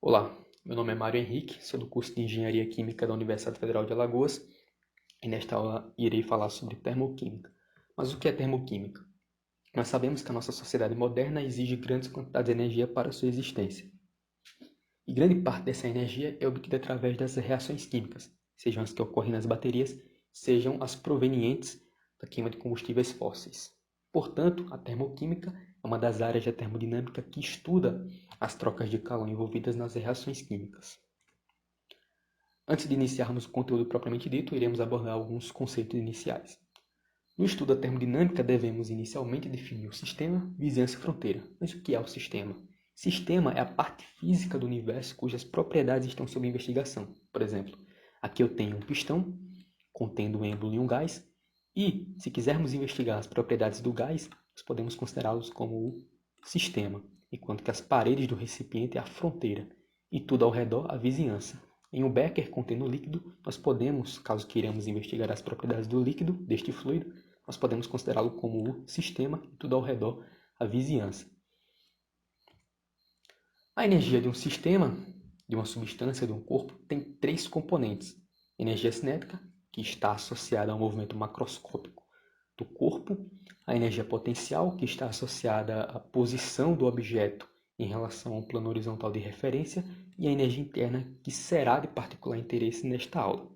Olá, meu nome é Mário Henrique, sou do curso de Engenharia Química da Universidade Federal de Alagoas e nesta aula irei falar sobre termoquímica. Mas o que é termoquímica? Nós sabemos que a nossa sociedade moderna exige grandes quantidades de energia para sua existência. E grande parte dessa energia é obtida através das reações químicas, sejam as que ocorrem nas baterias, sejam as provenientes da queima de combustíveis fósseis. Portanto, a termoquímica é uma das áreas da termodinâmica que estuda as trocas de calor envolvidas nas reações químicas. Antes de iniciarmos o conteúdo propriamente dito, iremos abordar alguns conceitos iniciais. No estudo da termodinâmica, devemos inicialmente definir o sistema, vizinhança e fronteira. Mas o que é o sistema? Sistema é a parte física do universo cujas propriedades estão sob investigação. Por exemplo, aqui eu tenho um pistão contendo um êmbolo e um gás, e se quisermos investigar as propriedades do gás, nós podemos considerá-los como o sistema, enquanto que as paredes do recipiente é a fronteira e tudo ao redor a vizinhança. Em um becker contendo líquido, nós podemos, caso queiramos investigar as propriedades do líquido, deste fluido, nós podemos considerá-lo como o sistema e tudo ao redor a vizinhança. A energia de um sistema, de uma substância, de um corpo, tem três componentes. Energia cinética, que está associada ao movimento macroscópico do corpo. A energia potencial, que está associada à posição do objeto em relação ao plano horizontal de referência. E a energia interna, que será de particular interesse nesta aula.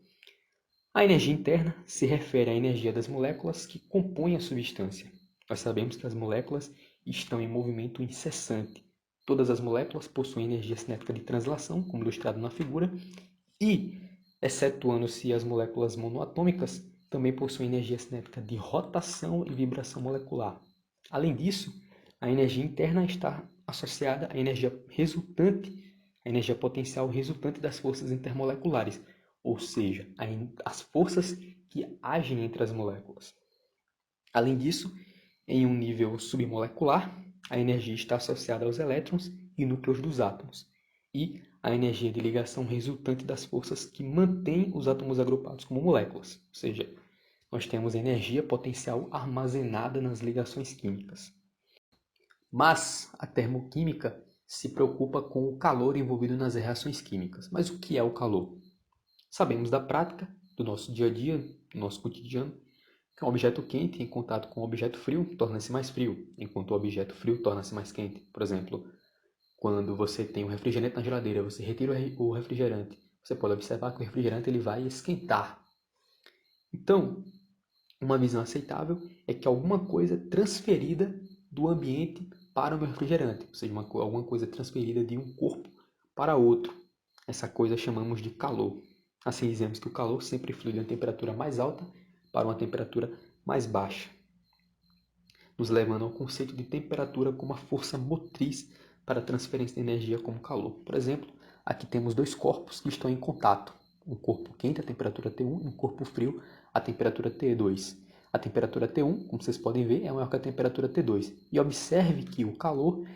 A energia interna se refere à energia das moléculas que compõem a substância. Nós sabemos que as moléculas estão em movimento incessante. Todas as moléculas possuem energia cinética de translação, como ilustrado na figura, e, excetuando-se as moléculas monoatômicas, também possuem energia cinética de rotação e vibração molecular. Além disso, a energia interna está associada à energia resultante, à energia potencial resultante das forças intermoleculares, ou seja, as forças que agem entre as moléculas. Além disso, em um nível submolecular, a energia está associada aos elétrons e núcleos dos átomos, e a energia de ligação resultante das forças que mantêm os átomos agrupados como moléculas, ou seja, nós temos energia potencial armazenada nas ligações químicas. Mas a termoquímica se preocupa com o calor envolvido nas reações químicas. Mas o que é o calor? Sabemos da prática, do nosso dia a dia, do nosso cotidiano, que um objeto quente em contato com um objeto frio torna-se mais frio, enquanto o objeto frio torna-se mais quente. Por exemplo, quando você tem um refrigerante na geladeira, você retira o refrigerante, você pode observar que o refrigerante ele vai esquentar. Então, uma visão aceitável é que alguma coisa é transferida do ambiente para o meu refrigerante, ou seja, alguma coisa transferida de um corpo para outro. Essa coisa chamamos de calor. Assim dizemos que o calor sempre flui de uma temperatura mais alta para uma temperatura mais baixa, nos levando ao conceito de temperatura como a força motriz para a transferência de energia como calor. Por exemplo, aqui temos dois corpos que estão em contato. Um corpo quente, a temperatura T1, e um corpo frio, a temperatura T2. A temperatura T1, como vocês podem ver, é maior que a temperatura T2. E observe que o calor,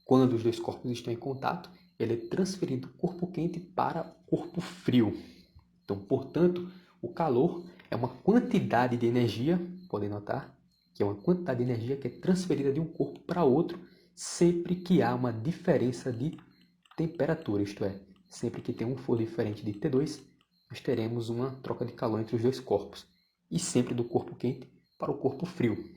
quando os dois corpos estão em contato, ele é transferido do corpo quente para o corpo frio. Então, portanto, o calor é uma quantidade de energia, podem notar, que é uma quantidade de energia que é transferida de um corpo para outro sempre que há uma diferença de temperatura, isto é, sempre que T1 for diferente de T2, nós teremos uma troca de calor entre os dois corpos, e sempre do corpo quente para o corpo frio.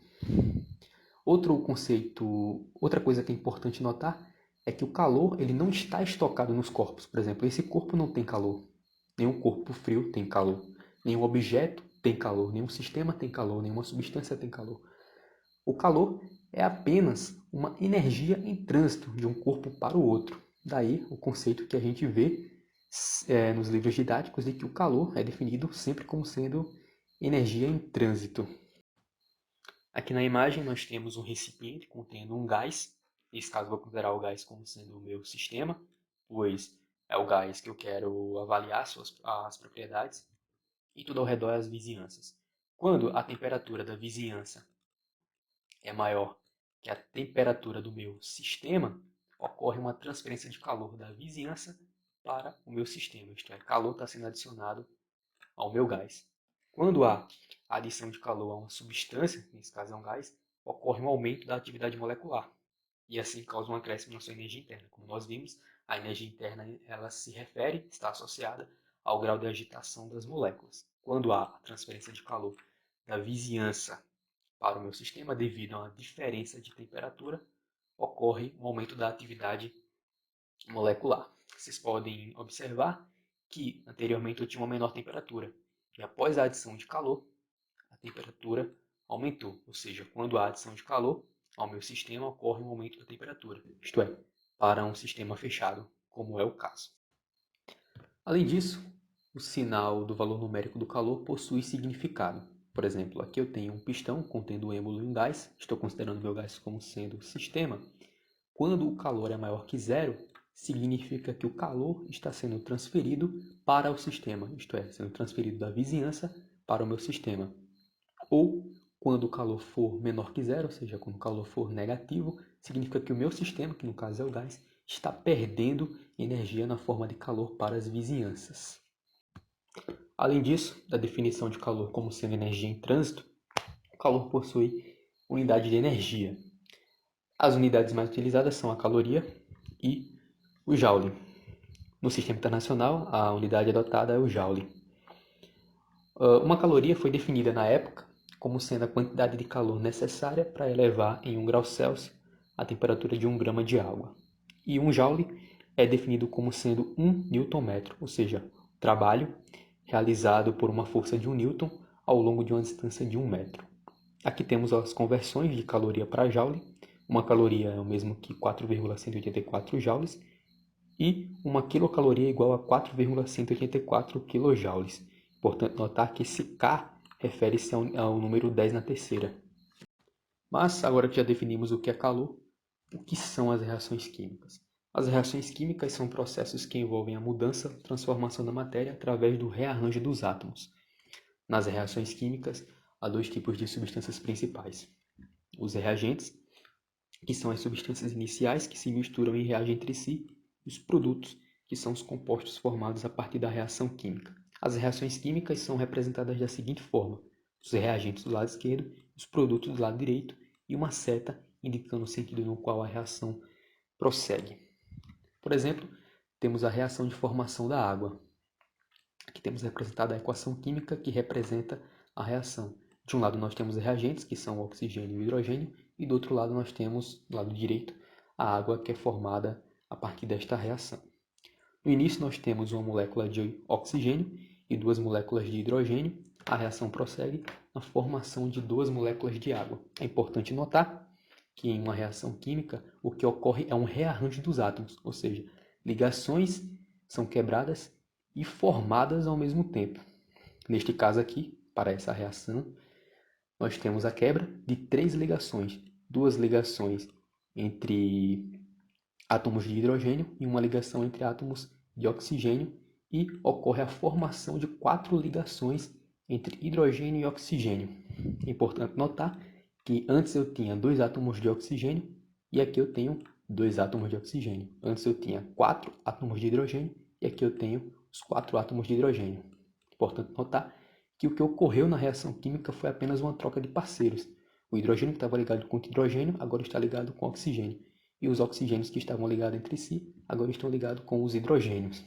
Outro conceito, outra coisa que é importante notar é que o calor ele não está estocado nos corpos. Por exemplo, esse corpo não tem calor, nenhum corpo frio tem calor, nenhum objeto tem calor, nenhum sistema tem calor, nenhuma substância tem calor. O calor é apenas uma energia em trânsito de um corpo para o outro. Daí o conceito que a gente vê nos livros didáticos de que o calor é definido sempre como sendo energia em trânsito. Aqui na imagem nós temos um recipiente contendo um gás. Nesse caso, vou considerar o gás como sendo o meu sistema, pois é o gás que eu quero avaliar as propriedades, e tudo ao redor é as vizinhanças. Quando a temperatura da vizinhança é maior que a temperatura do meu sistema, ocorre uma transferência de calor da vizinhança para o meu sistema, isto é, calor está sendo adicionado ao meu gás. Quando há adição de calor a uma substância, nesse caso é um gás, ocorre um aumento da atividade molecular e assim causa um acréscimo na sua energia interna. Como nós vimos, A energia interna ela está associada ao grau de agitação das moléculas. Quando há a transferência de calor da vizinhança para o meu sistema devido a uma diferença de temperatura, ocorre um aumento da atividade molecular. Vocês podem observar que anteriormente eu tinha uma menor temperatura e após a adição de calor, a temperatura aumentou. Ou seja, quando há adição de calor ao meu sistema, ocorre um aumento da temperatura, isto é, para um sistema fechado, como é o caso. Além disso, o sinal do valor numérico do calor possui significado. Por exemplo, aqui eu tenho um pistão contendo um êmbolo e um gás, estou considerando meu gás como sendo sistema. Quando o calor é maior que zero, significa que o calor está sendo transferido para o sistema, isto é, sendo transferido da vizinhança para o meu sistema. Ou, quando o calor for menor que zero, ou seja, quando o calor for negativo, significa que o meu sistema, que no caso é o gás, está perdendo energia na forma de calor para as vizinhanças. Além disso, da definição de calor como sendo energia em trânsito, o calor possui unidade de energia. As unidades mais utilizadas são a caloria e o joule. No sistema internacional, a unidade adotada é o joule. Uma caloria foi definida na época como sendo a quantidade de calor necessária para elevar em 1 grau Celsius a temperatura de 1 grama de água. E um joule é definido como sendo 1 Nm, ou seja, o trabalho realizado por uma força de 1 Newton ao longo de uma distância de 1 metro. Aqui temos as conversões de caloria para joule. Uma caloria é o mesmo que 4,184 joules e uma quilocaloria é igual a 4,184 kJ. Importante notar que esse K refere-se ao número 10 na terceira. Mas, agora que já definimos o que é calor, o que são as reações químicas? As reações químicas são processos que envolvem a mudança, transformação da matéria através do rearranjo dos átomos. Nas reações químicas, há dois tipos de substâncias principais. Os reagentes, que são as substâncias iniciais que se misturam e reagem entre si, e os produtos, que são os compostos formados a partir da reação química. As reações químicas são representadas da seguinte forma: os reagentes do lado esquerdo, os produtos do lado direito e uma seta indicando o sentido no qual a reação prossegue. Por exemplo, temos a reação de formação da água. Aqui temos representada a equação química que representa a reação. De um lado nós temos reagentes, que são o oxigênio e o hidrogênio, e do outro lado nós temos, do lado direito, a água que é formada a partir desta reação. No início nós temos uma molécula de oxigênio e duas moléculas de hidrogênio. A reação prossegue na formação de duas moléculas de água. É importante notar que em uma reação química o que ocorre é um rearranjo dos átomos, ou seja, ligações são quebradas e formadas ao mesmo tempo. Neste caso aqui, para essa reação, nós temos a quebra de 3 ligações. 2 ligações entre átomos de hidrogênio e uma ligação entre átomos de oxigênio, e ocorre a formação de 4 ligações entre hidrogênio e oxigênio. É importante notar que antes eu tinha 2 átomos de oxigênio e aqui eu tenho 2 átomos de oxigênio. Antes eu tinha 4 átomos de hidrogênio e aqui eu tenho os 4 átomos de hidrogênio. Importante notar que o que ocorreu na reação química foi apenas uma troca de parceiros. O hidrogênio que estava ligado com o hidrogênio agora está ligado com o oxigênio. E os oxigênios que estavam ligados entre si agora estão ligados com os hidrogênios.